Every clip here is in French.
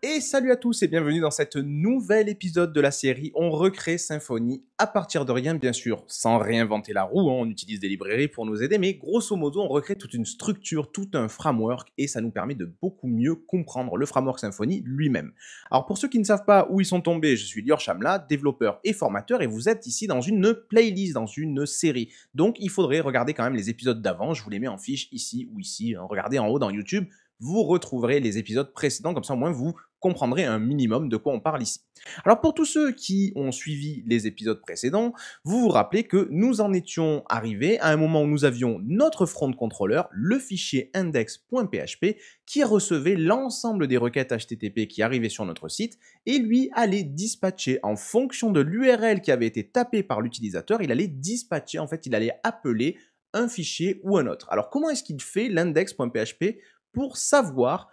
Et salut à tous et bienvenue dans cet nouvel épisode de la série On recrée Symfony à partir de rien, bien sûr, sans réinventer la roue, on utilise des librairies pour nous aider, mais grosso modo on recrée toute une structure, tout un framework et ça nous permet de beaucoup mieux comprendre le framework Symfony lui-même. Alors pour ceux qui ne savent pas où ils sont tombés, je suis Lior Chamla, développeur et formateur et vous êtes ici dans une playlist, dans une série. Donc il faudrait regarder quand même les épisodes d'avant, je vous les mets en fiche ici ou ici, regardez en haut dans YouTube. Vous retrouverez les épisodes précédents, comme ça au moins vous comprendrez un minimum de quoi on parle ici. Alors pour tous ceux qui ont suivi les épisodes précédents, vous vous rappelez que nous en étions arrivés à un moment où nous avions notre front controller, le fichier index.php, qui recevait l'ensemble des requêtes HTTP qui arrivaient sur notre site, et lui allait dispatcher en fonction de l'URL qui avait été tapée par l'utilisateur, il allait dispatcher, en fait il allait appeler un fichier ou un autre. Alors comment est-ce qu'il fait l'index.php pour savoir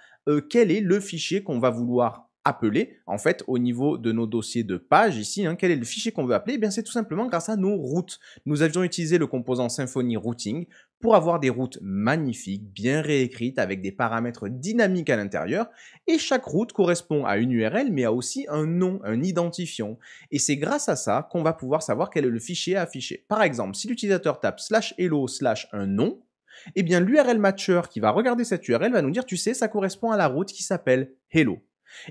quel est le fichier qu'on va vouloir appeler, en fait, au niveau de nos dossiers de page ici, quel est le fichier qu'on veut appeler? Eh bien, c'est tout simplement grâce à nos routes. Nous avions utilisé le composant Symfony Routing pour avoir des routes magnifiques, bien réécrites, avec des paramètres dynamiques à l'intérieur, et chaque route correspond à une URL, mais a aussi un nom, un identifiant. Et c'est grâce à ça qu'on va pouvoir savoir quel est le fichier à afficher. Par exemple, si l'utilisateur tape /hello/ un nom, eh bien l'URL matcher qui va regarder cette URL va nous dire, tu sais, ça correspond à la route qui s'appelle hello.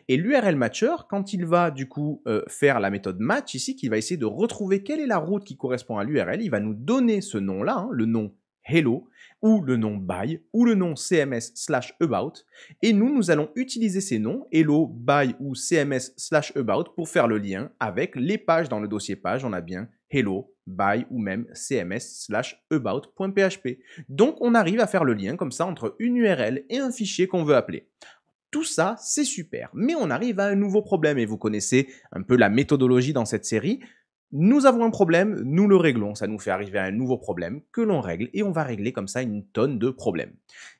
Et l'URL matcher, quand il va du coup faire la méthode match ici, qu'il va essayer de retrouver quelle est la route qui correspond à l'URL, il va nous donner ce nom-là, le nom hello, ou le nom by, ou le nom cms/about, et nous allons utiliser ces noms, hello, by ou cms/about, pour faire le lien avec les pages dans le dossier page, on a bien hello, by ou même cms/about.php. Donc on arrive à faire le lien comme ça entre une URL et un fichier qu'on veut appeler. Tout ça, c'est super, mais on arrive à un nouveau problème, et vous connaissez un peu la méthodologie dans cette série. Nous avons un problème, nous le réglons, ça nous fait arriver à un nouveau problème que l'on règle, et on va régler comme ça une tonne de problèmes.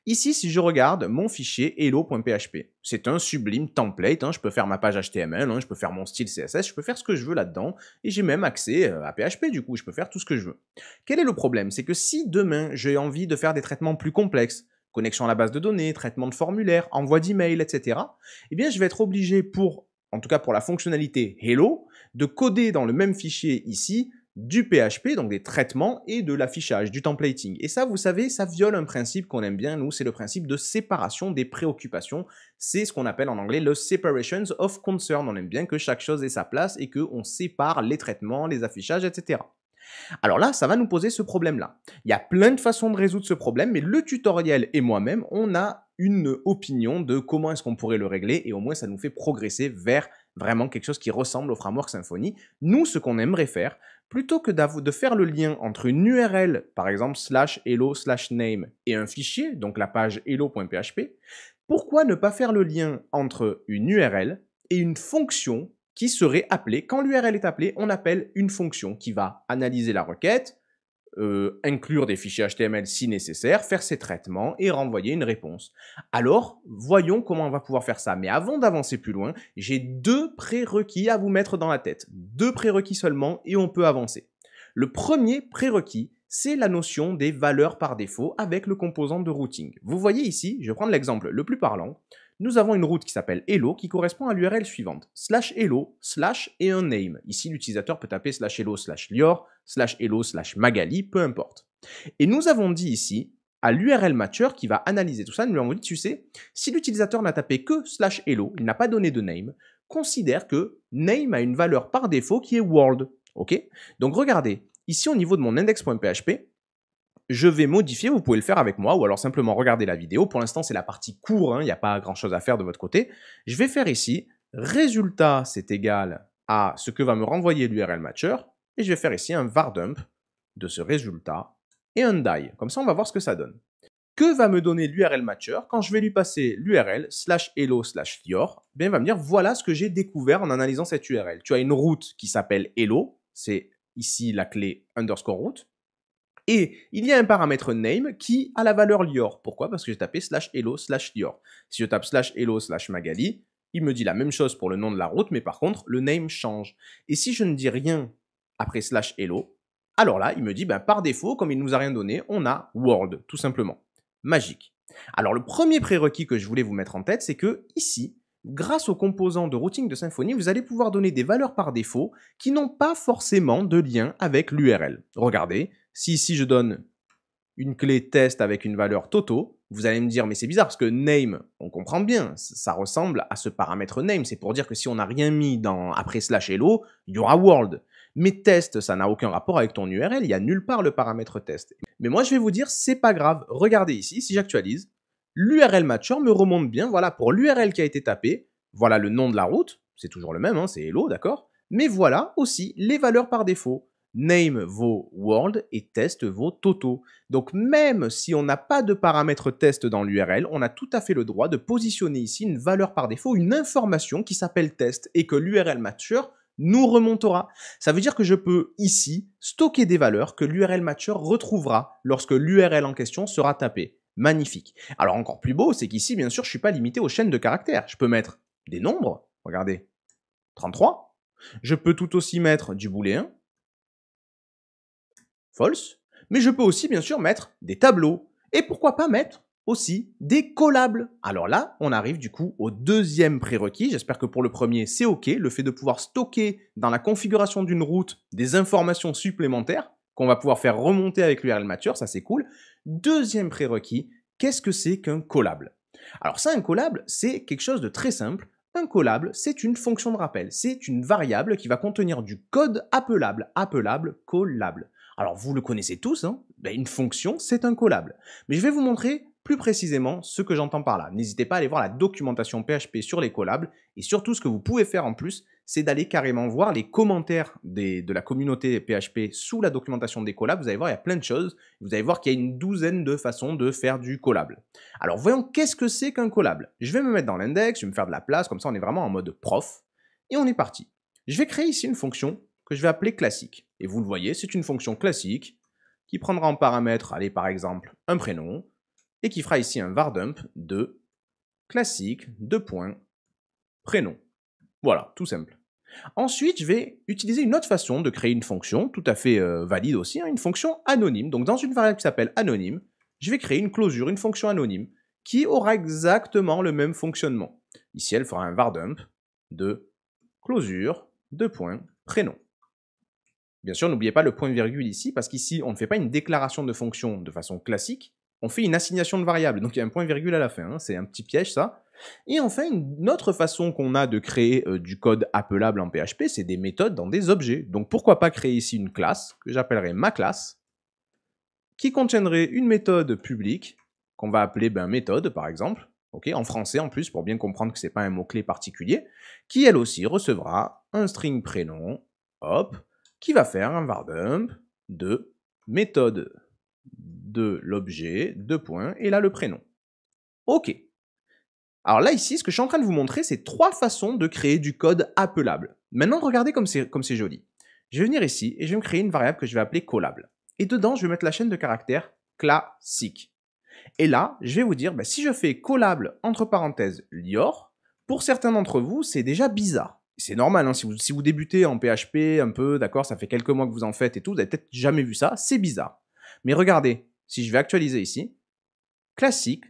Ici, si je regarde mon fichier hello.php, c'est un sublime template, je peux faire ma page HTML, je peux faire mon style CSS, je peux faire ce que je veux là-dedans, et j'ai même accès à PHP du coup, je peux faire tout ce que je veux. Quel est le problème? C'est que si demain j'ai envie de faire des traitements plus complexes, connexion à la base de données, traitement de formulaire, envoi d'email, etc., eh bien je vais être obligé en tout cas pour la fonctionnalité Hello, de coder dans le même fichier ici du PHP, donc des traitements et de l'affichage, du templating. Et ça, vous savez, ça viole un principe qu'on aime bien, nous, c'est le principe de séparation des préoccupations. C'est ce qu'on appelle en anglais le separations of concern. On aime bien que chaque chose ait sa place et qu'on sépare les traitements, les affichages, etc. Alors là, ça va nous poser ce problème-là. Il y a plein de façons de résoudre ce problème, mais le tutoriel et moi-même, on a une opinion de comment est-ce qu'on pourrait le régler, et au moins ça nous fait progresser vers vraiment quelque chose qui ressemble au framework Symfony. Nous, ce qu'on aimerait faire, plutôt que de faire le lien entre une URL, par exemple /hello/name, et un fichier, donc la page hello.php, pourquoi ne pas faire le lien entre une URL et une fonction qui serait appelée, quand l'URL est appelée, on appelle une fonction qui va analyser la requête, inclure des fichiers HTML si nécessaire, faire ses traitements et renvoyer une réponse. Alors, voyons comment on va pouvoir faire ça. Mais avant d'avancer plus loin, j'ai deux prérequis à vous mettre dans la tête. Deux prérequis seulement et on peut avancer. Le premier prérequis, c'est la notion des valeurs par défaut avec le composant de routing. Vous voyez ici, je vais prendre l'exemple le plus parlant. Nous avons une route qui s'appelle hello qui correspond à l'URL suivante, /hello/ et un name. Ici, l'utilisateur peut taper /hello/lior, /hello/magali, peu importe. Et nous avons dit ici, à l'URL matcher qui va analyser tout ça, nous lui avons dit, tu sais, si l'utilisateur n'a tapé que /hello, il n'a pas donné de name, considère que name a une valeur par défaut qui est world. Ok? Donc regardez, ici au niveau de mon index.php, je vais modifier, vous pouvez le faire avec moi, ou alors simplement regarder la vidéo. Pour l'instant, c'est la partie court, il n'y a pas grand-chose à faire de votre côté. Je vais faire ici, résultat, c'est égal à ce que va me renvoyer l'URL matcher, et je vais faire ici un var_dump de ce résultat et un die. Comme ça, on va voir ce que ça donne. Que va me donner l'URL matcher quand je vais lui passer l'URL /hello/lior? Bien, il va me dire, voilà ce que j'ai découvert en analysant cette URL. Tu as une route qui s'appelle hello, c'est ici la clé _route. Et il y a un paramètre name qui a la valeur lior. Pourquoi? Parce que j'ai tapé /hello/lior. Si je tape /hello/magali, il me dit la même chose pour le nom de la route, mais par contre, le name change. Et si je ne dis rien après /hello, alors là, il me dit, par défaut, comme il ne nous a rien donné, on a world, tout simplement. Magique. Alors, le premier prérequis que je voulais vous mettre en tête, c'est que ici, grâce aux composants de routing de Symfony, vous allez pouvoir donner des valeurs par défaut qui n'ont pas forcément de lien avec l'URL. Regardez, si ici je donne une clé test avec une valeur Toto, vous allez me dire, mais c'est bizarre parce que name, on comprend bien, ça ressemble à ce paramètre name. C'est pour dire que si on n'a rien mis après slash hello, il y aura world. Mais test, ça n'a aucun rapport avec ton URL, il n'y a nulle part le paramètre test. Mais moi, je vais vous dire, c'est pas grave. Regardez ici, si j'actualise, l'URL matcher me remonte bien, voilà, pour l'URL qui a été tapé, voilà le nom de la route, c'est toujours le même, hein, c'est hello, d'accord? Mais voilà aussi les valeurs par défaut. Name vaut world et test vaut toto. Donc même si on n'a pas de paramètre test dans l'URL, on a tout à fait le droit de positionner ici une valeur par défaut, une information qui s'appelle test et que l'URL matcher nous remontera. Ça veut dire que je peux ici stocker des valeurs que l'URL matcher retrouvera lorsque l'URL en question sera tapée. Magnifique. Alors encore plus beau, c'est qu'ici, bien sûr, je ne suis pas limité aux chaînes de caractères. Je peux mettre des nombres, regardez, 33. Je peux tout aussi mettre du booléen, false, mais je peux aussi, bien sûr, mettre des tableaux. Et pourquoi pas mettre aussi des collables. Alors là, on arrive du coup au deuxième prérequis. J'espère que pour le premier, c'est OK. Le fait de pouvoir stocker dans la configuration d'une route des informations supplémentaires qu'on va pouvoir faire remonter avec l'URL matcher, ça c'est cool. Deuxième prérequis, qu'est-ce que c'est qu'un collable? Alors ça, un collable, c'est quelque chose de très simple. Un collable, c'est une fonction de rappel. C'est une variable qui va contenir du code appelable. Appelable, collable. Alors vous le connaissez tous, hein, une fonction, c'est un collable. Mais je vais vous montrer plus précisément ce que j'entends par là. N'hésitez pas à aller voir la documentation PHP sur les collables. Et surtout, ce que vous pouvez faire en plus, c'est d'aller carrément voir les commentaires de la communauté PHP sous la documentation des collabs. Vous allez voir, il y a plein de choses. Vous allez voir qu'il y a une douzaine de façons de faire du collable. Alors voyons, qu'est-ce que c'est qu'un collable? Je vais me mettre dans l'index, je vais me faire de la place, comme ça on est vraiment en mode prof. Et on est parti. Je vais créer ici une fonction que je vais appeler classique. Et vous le voyez, c'est une fonction classique qui prendra en paramètre, allez, par exemple, un prénom, et qui fera ici un vardump de classique, prénom. Voilà, tout simple. Ensuite, je vais utiliser une autre façon de créer une fonction, tout à fait valide aussi, hein, une fonction anonyme. Donc dans une variable qui s'appelle anonyme, je vais créer une closure, une fonction anonyme, qui aura exactement le même fonctionnement. Ici, elle fera un vardump de closure, prénom. Bien sûr, n'oubliez pas le point virgule ici, parce qu'ici, on ne fait pas une déclaration de fonction de façon classique, on fait une assignation de variable, donc il y a un point virgule à la fin, hein, c'est un petit piège ça. Et enfin, une autre façon qu'on a de créer du code appelable en PHP, c'est des méthodes dans des objets. Donc pourquoi pas créer ici une classe, que j'appellerai ma classe, qui contiendrait une méthode publique, qu'on va appeler méthode par exemple, okay, en français en plus, pour bien comprendre que ce n'est pas un mot-clé particulier, qui elle aussi recevra un string prénom, hop, qui va faire un vardump de méthode de l'objet, et là le prénom. Ok. Alors là ici, ce que je suis en train de vous montrer, c'est 3 façons de créer du code appelable. Maintenant, regardez comme c'est joli. Je vais venir ici et je vais me créer une variable que je vais appeler collable. Et dedans, je vais mettre la chaîne de caractères classique. Et là, je vais vous dire, si je fais collable entre parenthèses lior, pour certains d'entre vous, c'est déjà bizarre. C'est normal, hein, si vous débutez en PHP un peu, d'accord, ça fait quelques mois que vous en faites et tout, vous n'avez peut-être jamais vu ça, c'est bizarre. Mais regardez, si je vais actualiser ici, classique,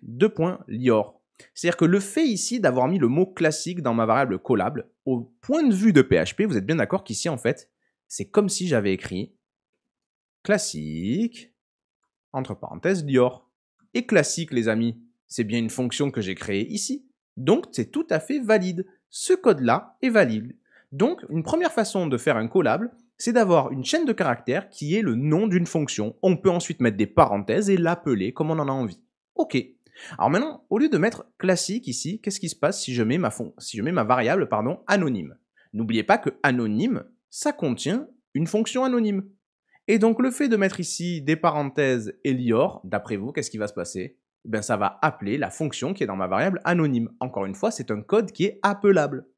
lior. C'est-à-dire que le fait ici d'avoir mis le mot classique dans ma variable collable, au point de vue de PHP, vous êtes bien d'accord qu'ici, en fait, c'est comme si j'avais écrit classique, entre parenthèses, lior. Et classique, les amis, c'est bien une fonction que j'ai créée ici. Donc, c'est tout à fait valide. Ce code-là est valide. Donc, une première façon de faire un collable, c'est d'avoir une chaîne de caractères qui est le nom d'une fonction. On peut ensuite mettre des parenthèses et l'appeler comme on en a envie. Ok. Alors maintenant, au lieu de mettre classique ici, qu'est-ce qui se passe si je mets ma variable anonyme? N'oubliez pas que anonyme, ça contient une fonction anonyme. Et donc le fait de mettre ici des parenthèses et lior, d'après vous, qu'est-ce qui va se passer? Ça va appeler la fonction qui est dans ma variable anonyme. Encore une fois, c'est un code qui est appelable.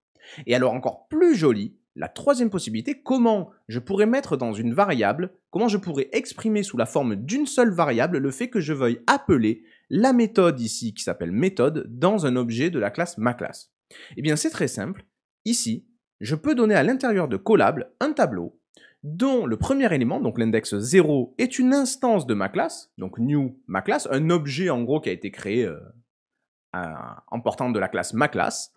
Et alors encore plus joli, la troisième possibilité, comment je pourrais mettre dans une variable, comment je pourrais exprimer sous la forme d'une seule variable le fait que je veuille appeler la méthode ici qui s'appelle méthode dans un objet de la classe maClass. Eh bien c'est très simple, ici je peux donner à l'intérieur de collable un tableau dont le premier élément, donc l'index 0, est une instance de ma classe, donc new maClass, un objet en gros qui a été créé en portant de la classe maClass.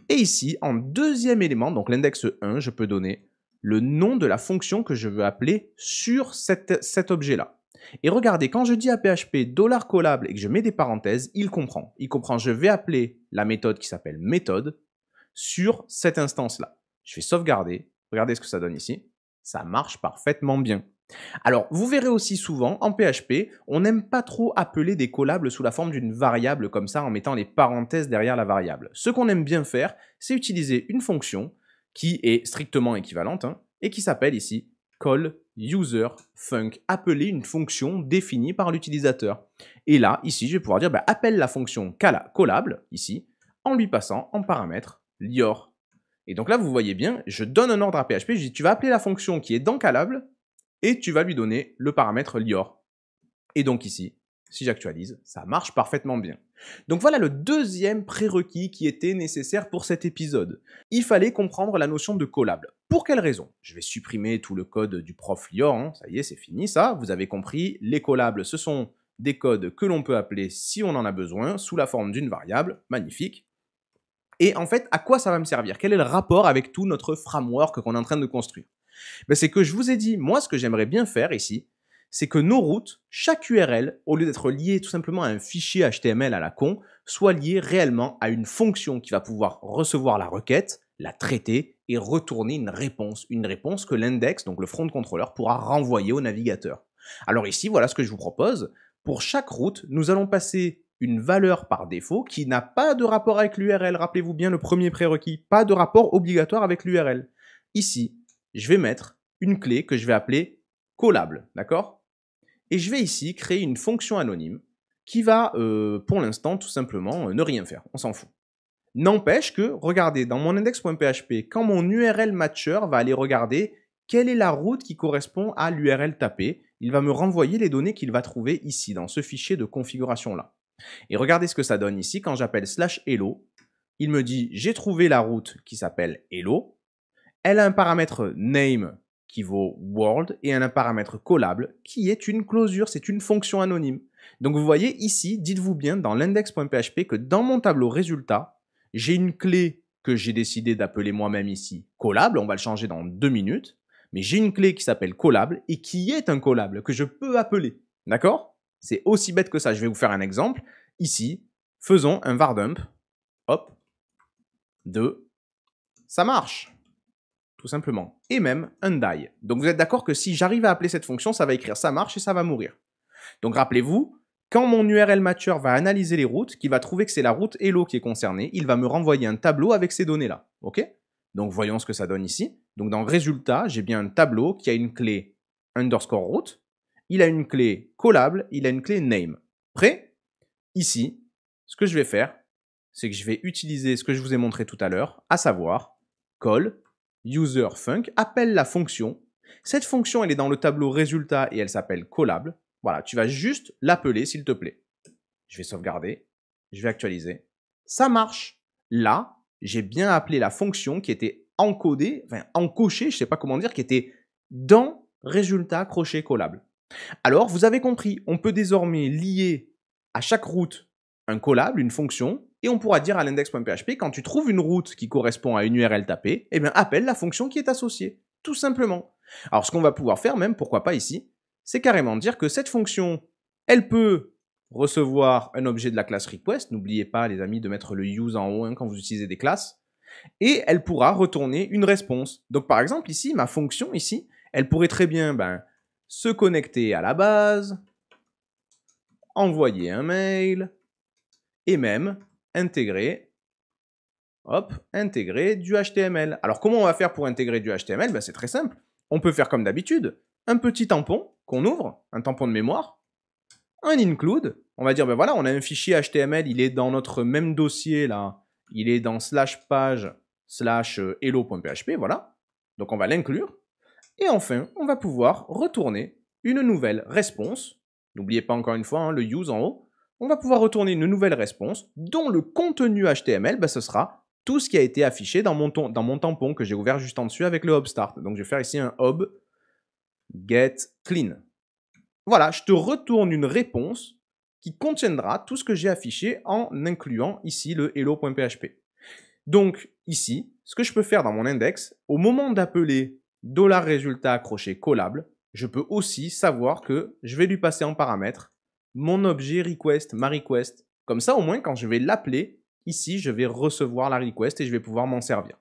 Et ici, en deuxième élément, donc l'index 1, je peux donner le nom de la fonction que je veux appeler sur cet objet-là. Et regardez, quand je dis à PHP $collable et que je mets des parenthèses, il comprend. Il comprend, je vais appeler la méthode qui s'appelle méthode sur cette instance-là. Je vais sauvegarder. Regardez ce que ça donne ici. Ça marche parfaitement bien. Alors, vous verrez aussi souvent, en PHP, on n'aime pas trop appeler des callables sous la forme d'une variable comme ça, en mettant les parenthèses derrière la variable. Ce qu'on aime bien faire, c'est utiliser une fonction qui est strictement équivalente, et qui s'appelle ici call user func, appeler une fonction définie par l'utilisateur. Et là, ici, je vais pouvoir dire, appelle la fonction callable, ici, en lui passant en paramètre lior. Et donc là, vous voyez bien, je donne un ordre à PHP, je dis, tu vas appeler la fonction qui est dans callable, et tu vas lui donner le paramètre lior. Et donc ici, si j'actualise, ça marche parfaitement bien. Donc voilà le deuxième prérequis qui était nécessaire pour cet épisode. Il fallait comprendre la notion de callable. Pour quelle raison? Je vais supprimer tout le code du prof lior, ça y est, c'est fini ça. Vous avez compris, les callables, ce sont des codes que l'on peut appeler si on en a besoin, sous la forme d'une variable, magnifique. Et en fait, à quoi ça va me servir? Quel est le rapport avec tout notre framework qu'on est en train de construire? C'est que je vous ai dit, moi, ce que j'aimerais bien faire ici, c'est que nos routes, chaque URL, au lieu d'être liée tout simplement à un fichier HTML à la con, soit liée réellement à une fonction qui va pouvoir recevoir la requête, la traiter et retourner une réponse que l'index, donc le front controller, pourra renvoyer au navigateur. Alors ici, voilà ce que je vous propose. Pour chaque route, nous allons passer une valeur par défaut qui n'a pas de rapport avec l'URL. Rappelez-vous bien le premier prérequis, pas de rapport obligatoire avec l'URL. Ici, je vais mettre une clé que je vais appeler callable, d'accord? Et je vais ici créer une fonction anonyme qui va, pour l'instant, tout simplement, ne rien faire. On s'en fout. N'empêche que, regardez, dans mon index.php, quand mon URL matcher va aller regarder quelle est la route qui correspond à l'URL tapée, il va me renvoyer les données qu'il va trouver ici, dans ce fichier de configuration-là. Et regardez ce que ça donne ici, quand j'appelle /hello, il me dit, j'ai trouvé la route qui s'appelle hello, elle a un paramètre name qui vaut world et un paramètre callable qui est une closure, c'est une fonction anonyme. Donc vous voyez ici, dites-vous bien dans l'index.php que dans mon tableau résultat, j'ai une clé que j'ai décidé d'appeler moi-même ici callable, on va le changer dans 2 minutes, mais j'ai une clé qui s'appelle callable et qui est un callable que je peux appeler. D'accord? C'est aussi bête que ça. Je vais vous faire un exemple. Ici, faisons un var dump, hop, de, ça marche. Tout simplement. Et même un die. Donc vous êtes d'accord que si j'arrive à appeler cette fonction, ça va écrire ça marche et ça va mourir. Donc rappelez-vous, quand mon URL matcher va analyser les routes, qu'il va trouver que c'est la route hello qui est concernée, il va me renvoyer un tableau avec ces données-là. Ok? Donc voyons ce que ça donne ici. Donc dans résultat, j'ai bien un tableau qui a une clé underscore route, il a une clé callable, il a une clé name. Prêt? Ici, ce que je vais faire, c'est que je vais utiliser ce que je vous ai montré tout à l'heure, à savoir call user func, appelle la fonction. Cette fonction, elle est dans le tableau résultat et elle s'appelle callable. Voilà, tu vas juste l'appeler, s'il te plaît. Je vais sauvegarder, je vais actualiser. Ça marche. Là, j'ai bien appelé la fonction qui était encodée, enfin encochée, je ne sais pas comment dire, qui était dans résultat crochet callable. Alors, vous avez compris, on peut désormais lier à chaque route un callable, une fonction, et on pourra dire à l'index.php, quand tu trouves une route qui correspond à une URL tapée, eh bien, appelle la fonction qui est associée, tout simplement. Alors, ce qu'on va pouvoir faire même, pourquoi pas ici, c'est carrément dire que cette fonction, elle peut recevoir un objet de la classe request, n'oubliez pas, les amis, de mettre le use en haut quand vous utilisez des classes, et elle pourra retourner une réponse. Donc, par exemple, ici, ma fonction, ici, elle pourrait très bien, se connecter à la base, envoyer un mail, et même intégrer du HTML. Alors, comment on va faire pour intégrer du HTML? C'est très simple. On peut faire comme d'habitude, un petit tampon qu'on ouvre, un tampon de mémoire, un include. On va dire, voilà, on a un fichier HTML, il est dans notre même dossier là, il est dans /page/hello.php, voilà. Donc, on va l'inclure. Et enfin, on va pouvoir retourner une nouvelle réponse. N'oubliez pas encore une fois le use en haut. On va pouvoir retourner une nouvelle réponse dont le contenu HTML, ce sera tout ce qui a été affiché dans mon tampon que j'ai ouvert juste en dessus avec le hub start. Donc je vais faire ici un hub get clean. Voilà, je te retourne une réponse qui contiendra tout ce que j'ai affiché en incluant ici le hello.php. Donc ici, ce que je peux faire dans mon index, au moment d'appeler $résultat crochet collable, je peux aussi savoir que je vais lui passer en paramètre mon objet request, ma request. Comme ça, au moins, quand je vais l'appeler, ici, je vais recevoir la request et je vais pouvoir m'en servir.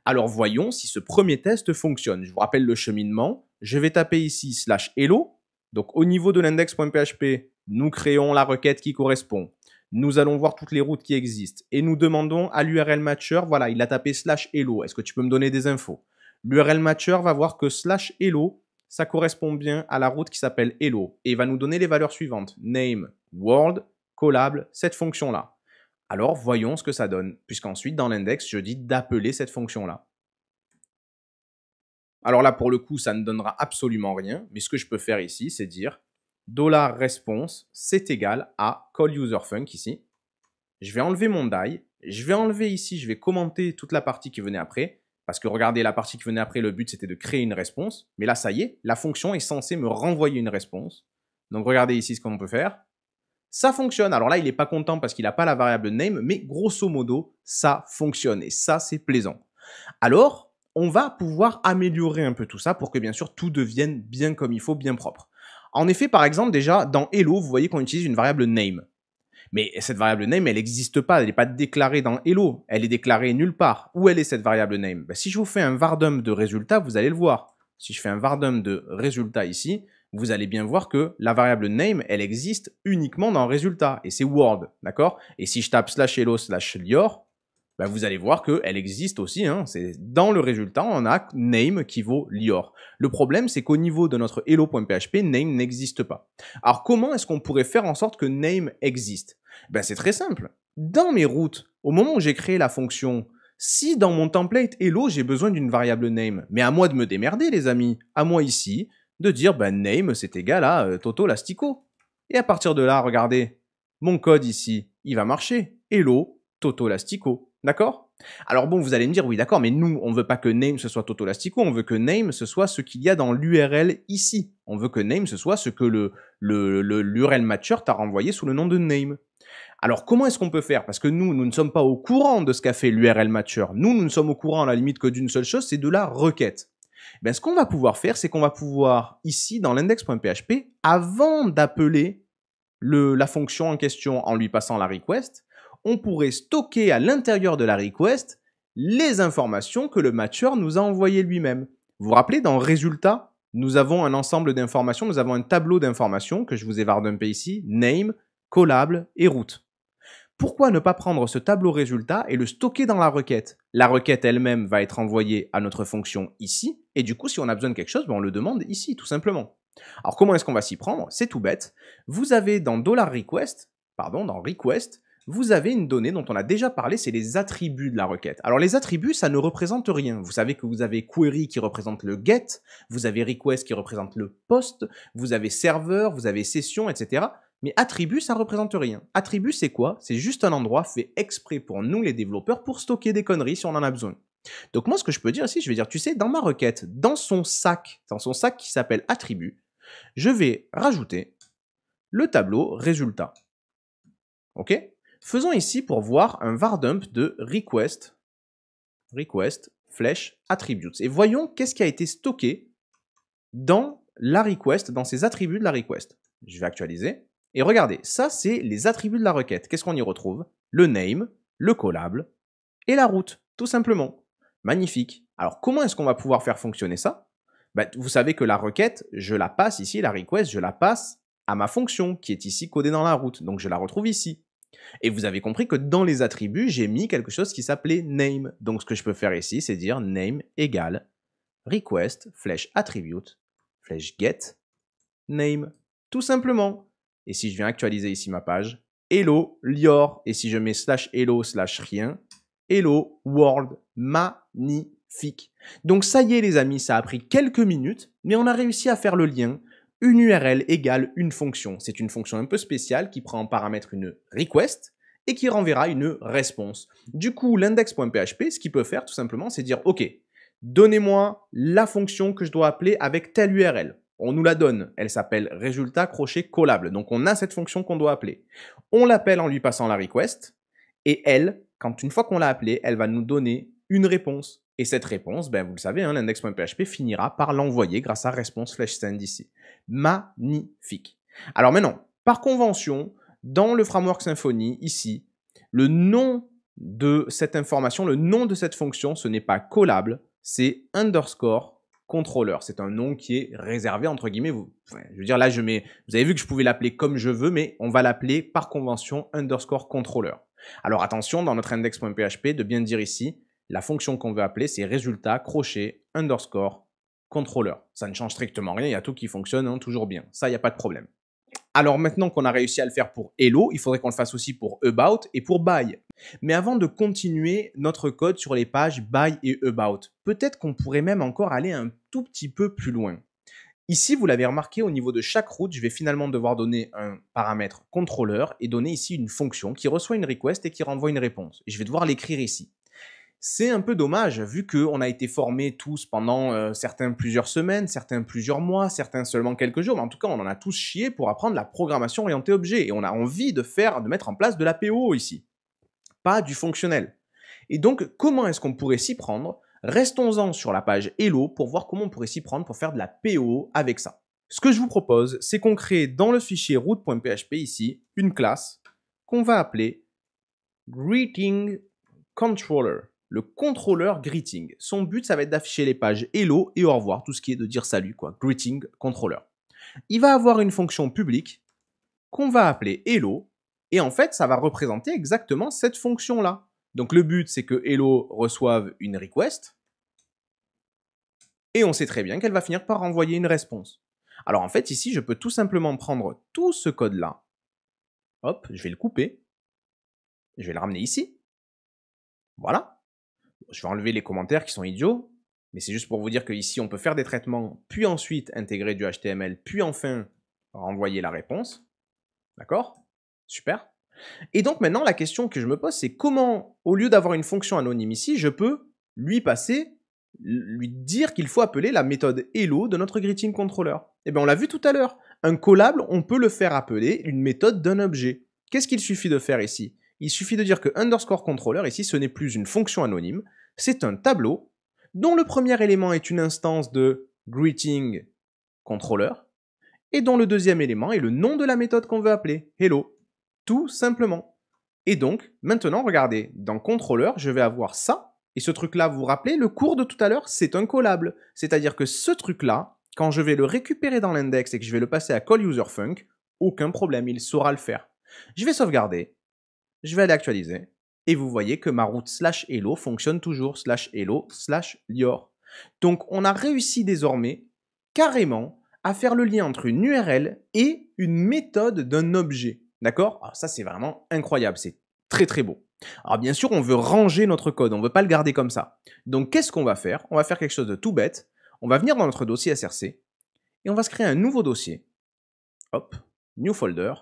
Alors voyons si ce premier test fonctionne. Je vous rappelle le cheminement. Je vais taper ici /hello. Donc au niveau de l'index.php, nous créons la requête qui correspond. Nous allons voir toutes les routes qui existent et nous demandons à l'URL matcher, voilà, il a tapé /hello. Est-ce que tu peux me donner des infos? L'URL matcher va voir que /hello, ça correspond bien à la route qui s'appelle hello et il va nous donner les valeurs suivantes. Name, world, collable, cette fonction-là. Alors, voyons ce que ça donne, puisqu'ensuite, dans l'index, je dis d'appeler cette fonction-là. Alors là, pour le coup, ça ne donnera absolument rien, mais ce que je peux faire ici, c'est dire $response, c'est égal à callUserFunc ici. Je vais enlever mon die, je vais enlever ici, je vais commenter toute la partie qui venait après, parce que regardez, la partie qui venait après, le but, c'était de créer une réponse, mais là, ça y est, la fonction est censée me renvoyer une réponse. Donc, regardez ici ce qu'on peut faire. Ça fonctionne. Alors là, il n'est pas content parce qu'il n'a pas la variable name, mais grosso modo, ça fonctionne. Et ça, c'est plaisant. Alors, on va pouvoir améliorer un peu tout ça pour que, bien sûr, tout devienne bien comme il faut, bien propre. En effet, par exemple, déjà, dans Hello, vous voyez qu'on utilise une variable name. Mais cette variable name, elle n'existe pas. Elle n'est pas déclarée dans Hello. Elle est déclarée nulle part. Où elle est, cette variable name? Si je vous fais un vardum de résultat, vous allez le voir. Si je fais un vardum de résultat ici, vous allez bien voir que la variable name, elle existe uniquement dans résultat, et c'est word, d'accord? Et si je tape /hello /lior, vous allez voir qu'elle existe aussi, hein, c'est dans le résultat, on a name qui vaut lior. Le problème, c'est qu'au niveau de notre hello.php, name n'existe pas. Alors, comment est-ce qu'on pourrait faire en sorte que name existe? C'est très simple. Dans mes routes, au moment où j'ai créé la fonction, si dans mon template hello, j'ai besoin d'une variable name, mais à moi de me démerder, les amis, à moi ici, de dire name c'est égal à Toto Lastico. Et à partir de là, regardez, mon code ici, il va marcher. Hello, Toto Lastico. D'accord? Alors bon, vous allez me dire, oui d'accord, mais nous, on veut pas que name ce soit Toto Lastico, on veut que name ce soit ce qu'il y a dans l'URL ici. On veut que name ce soit ce que l'URL matcher t'a renvoyé sous le nom de name. Alors comment est-ce qu'on peut faire? Parce que nous ne sommes pas au courant de ce qu'a fait l'URL matcher. Nous ne sommes au courant à la limite que d'une seule chose, c'est de la requête. Ce qu'on va pouvoir faire, c'est qu'on va pouvoir, ici, dans l'index.php, avant d'appeler la fonction en question en lui passant la request, on pourrait stocker à l'intérieur de la request les informations que le matcher nous a envoyées lui-même. Vous vous rappelez, dans résultat, nous avons un ensemble d'informations, nous avons un tableau d'informations que je vous ai vardumpé ici, name, collable et route. Pourquoi ne pas prendre ce tableau résultat et le stocker dans la requête? La requête elle-même va être envoyée à notre fonction ici, et du coup, si on a besoin de quelque chose, on le demande ici, tout simplement. Alors, comment est-ce qu'on va s'y prendre? C'est tout bête. Vous avez dans $request, dans request, vous avez une donnée dont on a déjà parlé, c'est les attributs de la requête. Alors, les attributs, ça ne représente rien. Vous savez que vous avez query qui représente le get, vous avez request qui représente le post, vous avez serveur, vous avez session, etc. Mais attribut, ça représente rien. Attribut, c'est quoi? C'est juste un endroit fait exprès pour nous, les développeurs, pour stocker des conneries si on en a besoin. Donc moi, ce que je peux dire ici, je vais dire, tu sais, dans ma requête, dans son sac qui s'appelle attribut, je vais rajouter le tableau résultat. OK? Faisons ici pour voir un vardump de request flèche attributes. Et voyons qu'est-ce qui a été stocké dans la request, dans ces attributs de la request. Je vais actualiser. Et regardez, ça, c'est les attributs de la requête. Qu'est-ce qu'on y retrouve? Le name, le collable et la route, tout simplement. Magnifique. Alors, comment est-ce qu'on va pouvoir faire fonctionner ça? Vous savez que la requête, je la passe ici, la request, je la passe à ma fonction qui est ici codée dans la route. Donc, je la retrouve ici. Et vous avez compris que dans les attributs, j'ai mis quelque chose qui s'appelait name. Donc, ce que je peux faire ici, c'est dire name égale request flèche attribute flèche get name. Tout simplement. Et si je viens actualiser ici ma page, hello, lior, et si je mets /hello /rien, hello, world, magnifique. Donc ça y est les amis, ça a pris quelques minutes, mais on a réussi à faire le lien. Une URL égale une fonction. C'est une fonction un peu spéciale qui prend en paramètre une request et qui renverra une réponse. Du coup, l'index.php, ce qu'il peut faire tout simplement, c'est dire, OK, donnez-moi la fonction que je dois appeler avec telle URL. On nous la donne, elle s'appelle résultat crochet collable. Donc on a cette fonction qu'on doit appeler. On l'appelle en lui passant la request Et elle, une fois qu'on l'a appelée, elle va nous donner une réponse. Et cette réponse, ben, vous le savez, hein, l'index.php finira par l'envoyer grâce à response/send ici. Magnifique. Alors maintenant, par convention, dans le framework Symfony, ici, le nom de cette information, le nom de cette fonction, ce n'est pas callable, c'est underscore controller. C'est un nom qui est réservé, entre guillemets. Je veux dire, là, vous avez vu que je pouvais l'appeler comme je veux, mais on va l'appeler par convention underscore controller. Alors attention, dans notre index.php, de bien dire ici, la fonction qu'on veut appeler, c'est résultat crochet underscore controller. Ça ne change strictement rien, il y a tout qui fonctionne hein, toujours bien. Ça, il n'y a pas de problème. Alors maintenant qu'on a réussi à le faire pour hello, il faudrait qu'on le fasse aussi pour about et pour buy. Mais avant de continuer notre code sur les pages buy et about, peut-être qu'on pourrait même encore aller un tout petit peu plus loin. Ici, vous l'avez remarqué, au niveau de chaque route, je vais finalement devoir donner un paramètre controller et donner ici une fonction qui reçoit une request et qui renvoie une réponse. Et je vais devoir l'écrire ici. C'est un peu dommage, vu qu'on a été formés tous pendant certains plusieurs semaines, certains plusieurs mois, certains seulement quelques jours, mais en tout cas, on en a tous chié pour apprendre la programmation orientée objet, et on a envie de mettre en place de la PO ici, pas du fonctionnel. Et donc, comment est-ce qu'on pourrait s'y prendre? Restons-en sur la page Hello pour voir comment on pourrait s'y prendre pour faire de la PO avec ça. Ce que je vous propose, c'est qu'on crée dans le fichier root.php ici, une classe qu'on va appeler greetingController. Le contrôleur greeting. Son but, ça va être d'afficher les pages hello et au revoir, tout ce qui est de dire salut, quoi. Greeting controller. Il va avoir une fonction publique qu'on va appeler hello, et en fait, ça va représenter exactement cette fonction-là. Donc le but, c'est que hello reçoive une request, et on sait très bien qu'elle va finir par renvoyer une réponse. Alors en fait, ici, je peux tout simplement prendre tout ce code-là, hop, je vais le couper, je vais le ramener ici, voilà. Je vais enlever les commentaires qui sont idiots, mais c'est juste pour vous dire qu'ici, on peut faire des traitements, puis ensuite intégrer du HTML, puis enfin renvoyer la réponse. D'accord? Super. Et donc maintenant, la question que je me pose, c'est comment, au lieu d'avoir une fonction anonyme ici, je peux lui dire qu'il faut appeler la méthode hello de notre greeting controller. Eh bien, on l'a vu tout à l'heure. Un callable, on peut le faire appeler une méthode d'un objet. Qu'est-ce qu'il suffit de faire ici? Il suffit de dire que underscore controller, ici, ce n'est plus une fonction anonyme, c'est un tableau dont le premier élément est une instance de greeting controller et dont le deuxième élément est le nom de la méthode qu'on veut appeler, hello, tout simplement. Et donc, maintenant, regardez, dans controller, je vais avoir ça, et ce truc-là, vous vous rappelez, le cours de tout à l'heure, c'est un callable. C'est-à-dire que ce truc-là, quand je vais le récupérer dans l'index et que je vais le passer à callUserFunc, aucun problème, il saura le faire. Je vais sauvegarder, je vais aller actualiser, et vous voyez que ma route /hello fonctionne toujours /hello/lior. Donc on a réussi désormais carrément à faire le lien entre une URL et une méthode d'un objet. D'accord? Alors ça c'est vraiment incroyable, c'est très très beau. Alors bien sûr on veut ranger notre code, on ne veut pas le garder comme ça. Donc qu'est-ce qu'on va faire? On va faire quelque chose de tout bête. On va venir dans notre dossier SRC et on va se créer un nouveau dossier. Hop, new folder,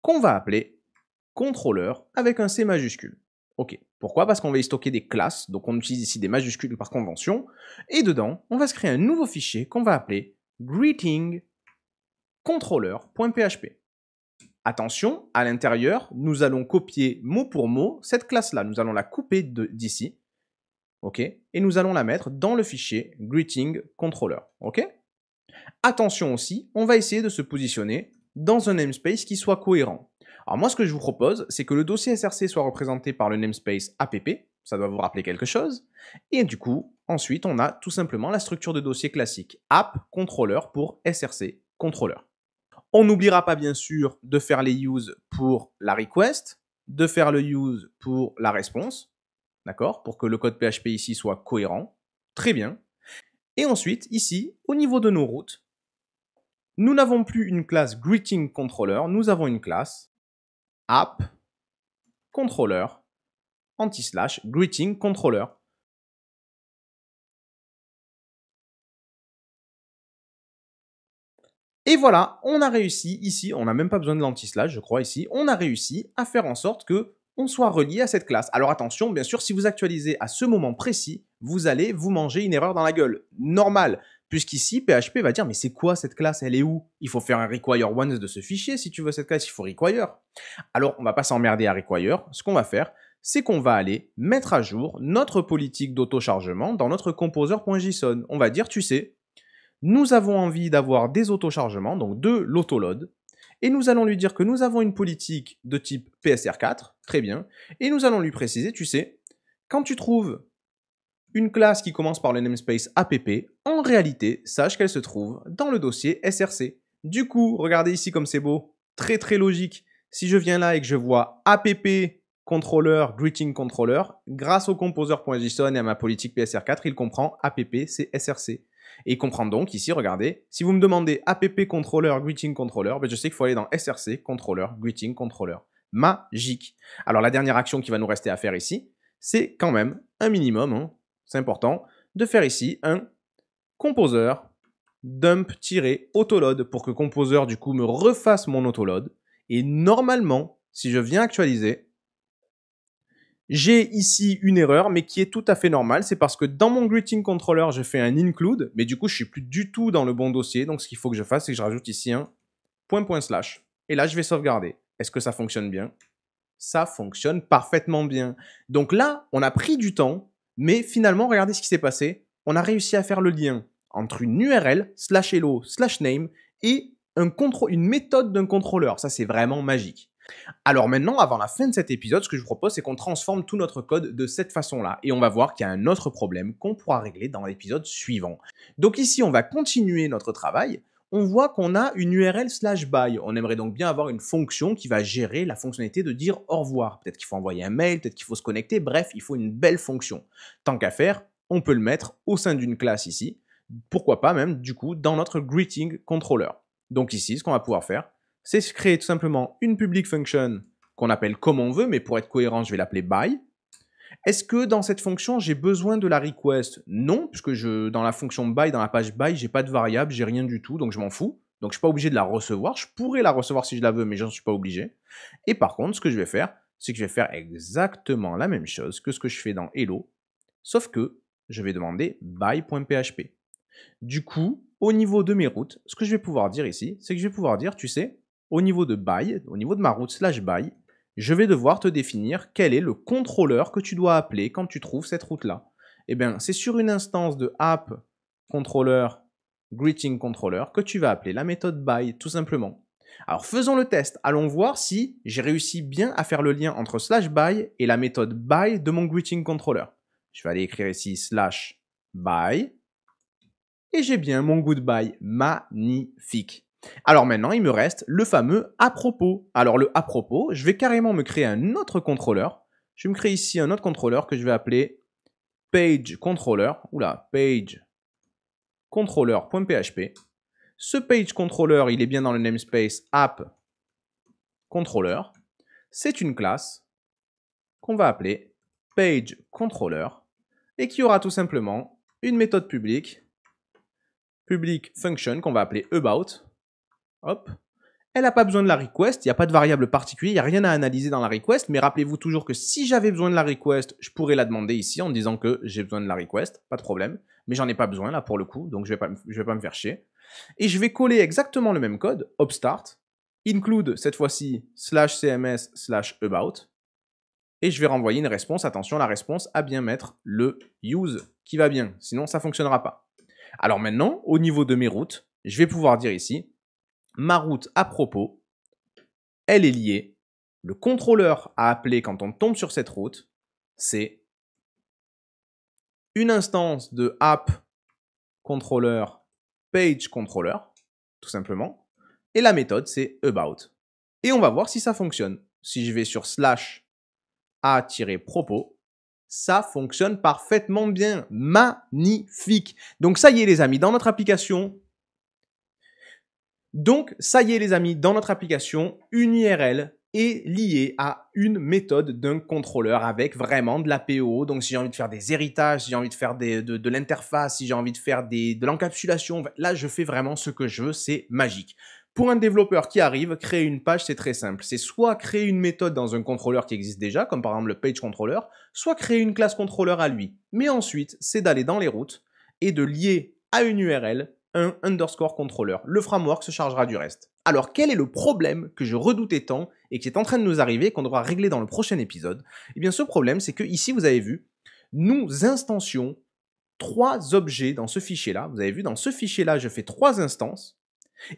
qu'on va appeler controller avec un C majuscule. Ok, pourquoi? Parce qu'on va y stocker des classes, donc on utilise ici des majuscules par convention, et dedans, on va se créer un nouveau fichier qu'on va appeler greetingController.php. Attention, à l'intérieur, nous allons copier mot pour mot cette classe-là, nous allons la couper d'ici, ok, et nous allons la mettre dans le fichier greetingController, ok. Attention aussi, on va essayer de se positionner dans un namespace qui soit cohérent. Alors moi, ce que je vous propose, c'est que le dossier SRC soit représenté par le namespace app, ça doit vous rappeler quelque chose, et du coup, ensuite, on a tout simplement la structure de dossier classique, app controller pour SRC controller. On n'oubliera pas bien sûr de faire les use pour la request, de faire le use pour la response, d'accord, pour que le code PHP ici soit cohérent, très bien. Et ensuite, ici, au niveau de nos routes, nous n'avons plus une classe greetingController, nous avons une classe app controller /greetingController. Et voilà, on a réussi ici, on n'a même pas besoin de l'anti-slash, je crois ici, on a réussi à faire en sorte que on soit relié à cette classe. Alors attention, bien sûr, si vous actualisez à ce moment précis, vous allez vous manger une erreur dans la gueule. Normal, puisqu'ici, PHP va dire, mais c'est quoi cette classe? Elle est où? Il faut faire un require once de ce fichier. Si tu veux cette classe, il faut require. Alors, on va pas s'emmerder à require. Ce qu'on va faire, c'est qu'on va aller mettre à jour notre politique d'autochargement dans notre composer.json. On va dire, tu sais, nous avons envie d'avoir des autochargements, donc de l'autoload, et nous allons lui dire que nous avons une politique de type PSR4, très bien, et nous allons lui préciser, tu sais, quand tu trouves une classe qui commence par le namespace app, en réalité, sache qu'elle se trouve dans le dossier src. Du coup, regardez ici comme c'est beau, très très logique. Si je viens là et que je vois app controller, greeting controller, grâce au composer.json et à ma politique PSR4, il comprend app, c'est src. Et il comprend donc ici, regardez, si vous me demandez app controller, greeting controller, ben je sais qu'il faut aller dans src, controller, greeting controller. Magique. Alors la dernière action qui va nous rester à faire ici, c'est quand même un minimum, hein, c'est important, de faire ici un composer dump-autoload pour que composer du coup me refasse mon autoload. Et normalement, si je viens actualiser, j'ai ici une erreur, mais qui est tout à fait normale. C'est parce que dans mon greeting controller, j'ai fait un include, mais du coup, je suis plus du tout dans le bon dossier. Donc, ce qu'il faut que je fasse, c'est que je rajoute ici un point//. Et là, je vais sauvegarder. Est-ce que ça fonctionne bien? Ça fonctionne parfaitement bien. Donc là, on a pris du temps, mais finalement, regardez ce qui s'est passé. On a réussi à faire le lien entre une URL, /hello/name, et une méthode d'un contrôleur. Ça, c'est vraiment magique. Alors maintenant, avant la fin de cet épisode, ce que je vous propose, c'est qu'on transforme tout notre code de cette façon-là. Et on va voir qu'il y a un autre problème qu'on pourra régler dans l'épisode suivant. Donc ici, on va continuer notre travail. On voit qu'on a une URL /by. On aimerait donc bien avoir une fonction qui va gérer la fonctionnalité de dire au revoir. Peut-être qu'il faut envoyer un mail, peut-être qu'il faut se connecter. Bref, il faut une belle fonction. Tant qu'à faire, on peut le mettre au sein d'une classe ici. Pourquoi pas même, du coup, dans notre greeting controller. Donc ici, ce qu'on va pouvoir faire, c'est créer tout simplement une public function qu'on appelle comme on veut, mais pour être cohérent, je vais l'appeler by. Est-ce que dans cette fonction, j'ai besoin de la request? Non, puisque dans la fonction by, dans la page by, j'ai pas de variable, j'ai rien du tout, donc je m'en fous. Donc je suis pas obligé de la recevoir. Je pourrais la recevoir si je la veux, mais j'en suis pas obligé. Et par contre, ce que je vais faire, c'est que je vais faire exactement la même chose que ce que je fais dans hello, sauf que je vais demander by.php. Du coup, au niveau de mes routes, ce que je vais pouvoir dire ici, c'est que je vais pouvoir dire, tu sais, au niveau de by, au niveau de ma route /by, je vais devoir te définir quel est le contrôleur que tu dois appeler quand tu trouves cette route-là. Eh bien, c'est sur une instance de app controller greeting controller que tu vas appeler la méthode by, tout simplement. Alors, faisons le test. Allons voir si j'ai réussi bien à faire le lien entre /by et la méthode by de mon greeting controller. Je vais aller écrire ici /by et j'ai bien mon goodbye. Magnifique. Alors maintenant, il me reste le fameux à propos. Alors le à propos, je vais carrément me créer un autre contrôleur. Je vais me créer ici un autre contrôleur que je vais appeler page controller. Oula, page controller.php. Ce page controller, il est bien dans le namespace app controller. C'est une classe qu'on va appeler page controller et qui aura tout simplement une méthode publique function qu'on va appeler about. Hop. Elle n'a pas besoin de la request, il n'y a pas de variable particulière, il n'y a rien à analyser dans la request, mais rappelez-vous toujours que si j'avais besoin de la request, je pourrais la demander ici en disant que j'ai besoin de la request, pas de problème, mais j'en ai pas besoin là pour le coup, donc je vais pas me faire chier. Et je vais coller exactement le même code, upstart, include cette fois-ci /cms/about, et je vais renvoyer une réponse. Attention, la réponse à bien mettre le use qui va bien, sinon ça ne fonctionnera pas. Alors maintenant, au niveau de mes routes, je vais pouvoir dire ici, ma route à propos, elle est liée. Le contrôleur à appeler quand on tombe sur cette route, c'est une instance de app controller page controller, tout simplement. Et la méthode, c'est about. Et on va voir si ça fonctionne. Si je vais sur /a-propos, ça fonctionne parfaitement bien. Magnifique. Donc ça y est les amis, dans notre application, une URL est liée à une méthode d'un contrôleur avec vraiment de la PO. Donc si j'ai envie de faire des héritages, si j'ai envie de faire de l'interface, si j'ai envie de faire de l'encapsulation, là je fais vraiment ce que je veux, c'est magique. Pour un développeur qui arrive, créer une page, c'est très simple. C'est soit créer une méthode dans un contrôleur qui existe déjà, comme par exemple le page controller, soit créer une classe contrôleur à lui. Mais ensuite, c'est d'aller dans les routes et de lier à une URL un underscore controller. Le framework se chargera du reste. Alors quel est le problème que je redoutais tant et qui est en train de nous arriver, qu'on devra régler dans le prochain épisode? Eh bien ce problème, c'est que ici vous avez vu, nous instancions 3 objets dans ce fichier-là. Vous avez vu, dans ce fichier-là, je fais 3 instances.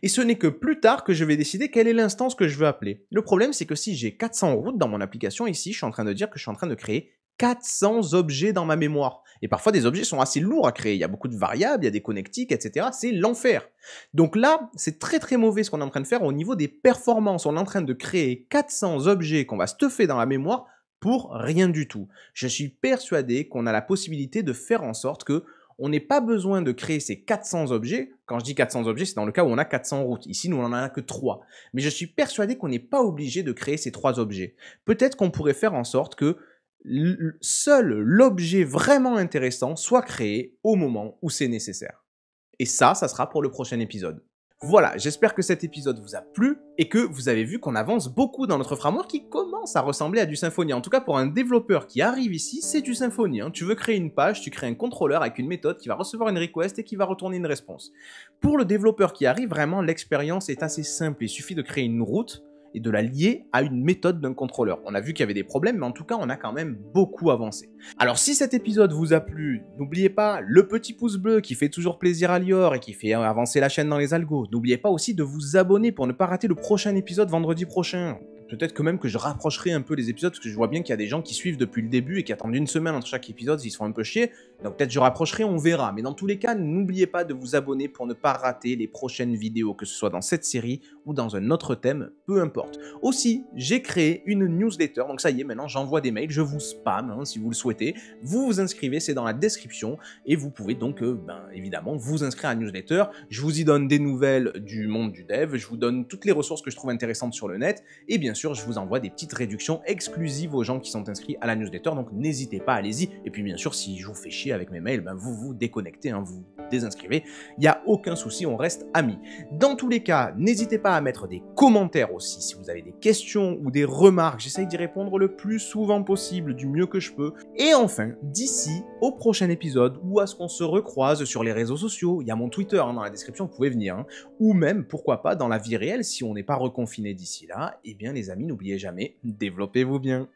Et ce n'est que plus tard que je vais décider quelle est l'instance que je veux appeler. Le problème, c'est que si j'ai 400 routes dans mon application, ici, je suis en train de dire que je suis en train de créer 400 objets dans ma mémoire. Et parfois, des objets sont assez lourds à créer. Il y a beaucoup de variables, il y a des connectiques, etc. C'est l'enfer. Donc là, c'est très très mauvais ce qu'on est en train de faire au niveau des performances. On est en train de créer 400 objets qu'on va stuffer dans la mémoire pour rien du tout. Je suis persuadé qu'on a la possibilité de faire en sorte que on n'ait pas besoin de créer ces 400 objets. Quand je dis 400 objets, c'est dans le cas où on a 400 routes. Ici, nous, on n'en a que 3. Mais je suis persuadé qu'on n'est pas obligé de créer ces 3 objets. Peut-être qu'on pourrait faire en sorte que seul l'objet vraiment intéressant soit créé au moment où c'est nécessaire. Et ça sera pour le prochain épisode. Voilà, j'espère que cet épisode vous a plu et que vous avez vu qu'on avance beaucoup dans notre framework qui commence à ressembler à du Symfony. En tout cas, pour un développeur qui arrive ici, c'est du Symfony. Tu veux créer une page, tu crées un contrôleur avec une méthode qui va recevoir une request et qui va retourner une réponse. Pour le développeur qui arrive, vraiment, l'expérience est assez simple. Il suffit de créer une route et de la lier à une méthode d'un contrôleur. On a vu qu'il y avait des problèmes, mais en tout cas, on a quand même beaucoup avancé. Alors, si cet épisode vous a plu, n'oubliez pas le petit pouce bleu qui fait toujours plaisir à Lior et qui fait avancer la chaîne dans les algos. N'oubliez pas aussi de vous abonner pour ne pas rater le prochain épisode vendredi prochain. Peut-être que même que je rapprocherai un peu les épisodes, parce que je vois bien qu'il y a des gens qui suivent depuis le début et qui attendent une semaine entre chaque épisode, ils se font un peu chier. Donc peut-être je rapprocherai, on verra. Mais dans tous les cas, n'oubliez pas de vous abonner pour ne pas rater les prochaines vidéos, que ce soit dans cette série ou dans un autre thème, peu importe. Aussi, j'ai créé une newsletter, donc ça y est, maintenant j'envoie des mails, je vous spam si vous le souhaitez. Vous vous inscrivez, c'est dans la description, et vous pouvez donc évidemment vous inscrire à la newsletter. Je vous y donne des nouvelles du monde du dev, je vous donne toutes les ressources que je trouve intéressantes sur le net, et bien sûr, je vous envoie des petites réductions exclusives aux gens qui sont inscrits à la newsletter, donc n'hésitez pas, allez-y. Et puis bien sûr, si je vous fais chier avec mes mails, vous vous déconnectez, vous désinscrivez, il n'y a aucun souci, on reste amis. Dans tous les cas, n'hésitez pas à mettre des commentaires aussi, si vous avez des questions ou des remarques, j'essaye d'y répondre le plus souvent possible, du mieux que je peux. Et enfin, d'ici au prochain épisode, ou à ce qu'on se recroise sur les réseaux sociaux, il y a mon Twitter dans la description, vous pouvez venir, ou même, pourquoi pas, dans la vie réelle, si on n'est pas reconfiné d'ici là, eh bien les amis, n'oubliez jamais, développez-vous bien.